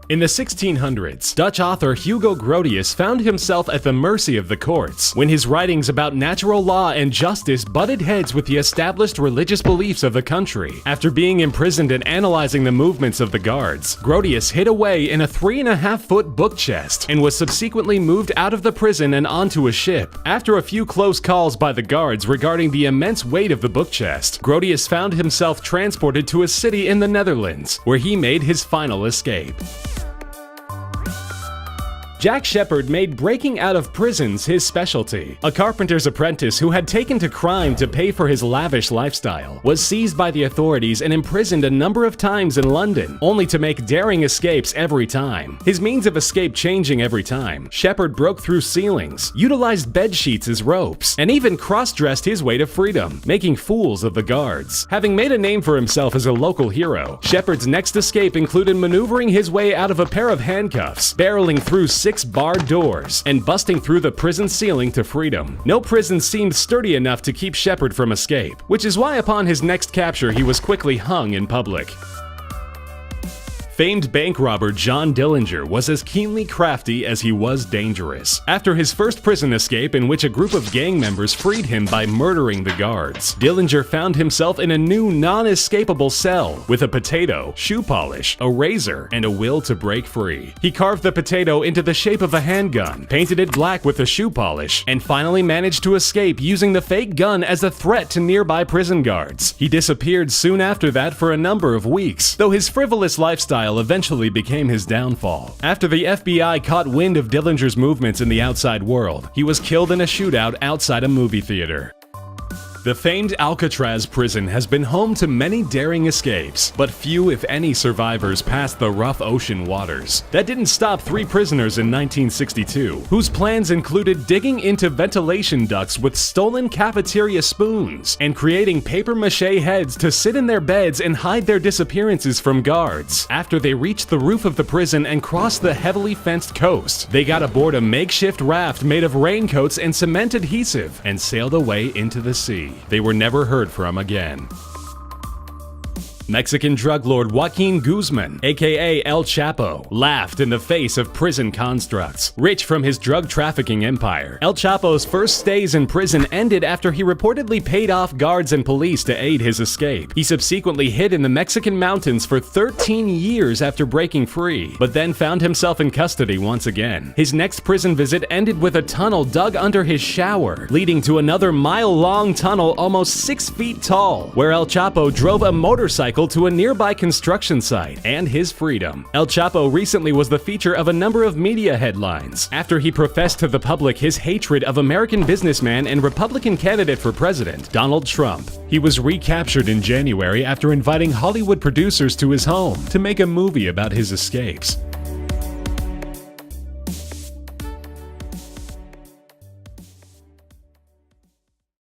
In the 1600s, Dutch author Hugo Grotius found himself at the mercy of the courts when his writings about natural law and justice butted heads with the established religious beliefs of the country. After being imprisoned and analyzing the movements of the guards, Grotius hid away in a 3.5-foot book chest and was subsequently moved out of the prison and onto a ship. After a few close calls by the guards regarding the immense weight of the book chest, Grotius found himself transported to a city in the Netherlands, where he made his final escape. Jack Sheppard made breaking out of prisons his specialty. A carpenter's apprentice who had taken to crime to pay for his lavish lifestyle was seized by the authorities and imprisoned a number of times in London, only to make daring escapes every time. His means of escape changing every time, Sheppard broke through ceilings, utilized bed sheets as ropes, and even cross-dressed his way to freedom, making fools of the guards. Having made a name for himself as a local hero, Sheppard's next escape included maneuvering his way out of a pair of handcuffs, barreling through 6 barred doors, and busting through the prison ceiling to freedom. No prison seemed sturdy enough to keep Sheppard from escape, which is why upon his next capture he was quickly hung in public. Famed bank robber John Dillinger was as keenly crafty as he was dangerous. After his first prison escape, in which a group of gang members freed him by murdering the guards, Dillinger found himself in a new non-escapable cell with a potato, shoe polish, a razor, and a will to break free. He carved the potato into the shape of a handgun, painted it black with the shoe polish, and finally managed to escape using the fake gun as a threat to nearby prison guards. He disappeared soon after that for a number of weeks, though his frivolous lifestyle eventually became his downfall. After the FBI caught wind of Dillinger's movements in the outside world, he was killed in a shootout outside a movie theater. The famed Alcatraz prison has been home to many daring escapes, but few, if any, survivors passed the rough ocean waters. That didn't stop 3 prisoners in 1962, whose plans included digging into ventilation ducts with stolen cafeteria spoons and creating papier-mâché heads to sit in their beds and hide their disappearances from guards. After they reached the roof of the prison and crossed the heavily fenced coast, they got aboard a makeshift raft made of raincoats and cement adhesive and sailed away into the sea. They were never heard from again. Mexican drug lord Joaquin Guzman, aka El Chapo, laughed in the face of prison constructs. Rich from his drug trafficking empire, El Chapo's first stays in prison ended after he reportedly paid off guards and police to aid his escape. He subsequently hid in the Mexican mountains for 13 years after breaking free, but then found himself in custody once again. His next prison visit ended with a tunnel dug under his shower, leading to another mile-long tunnel almost 6 feet tall, where El Chapo drove a motorcycle to a nearby construction site and his freedom. El Chapo recently was the feature of a number of media headlines after he professed to the public his hatred of American businessman and Republican candidate for president, Donald Trump. He was recaptured in January after inviting Hollywood producers to his home to make a movie about his escapes.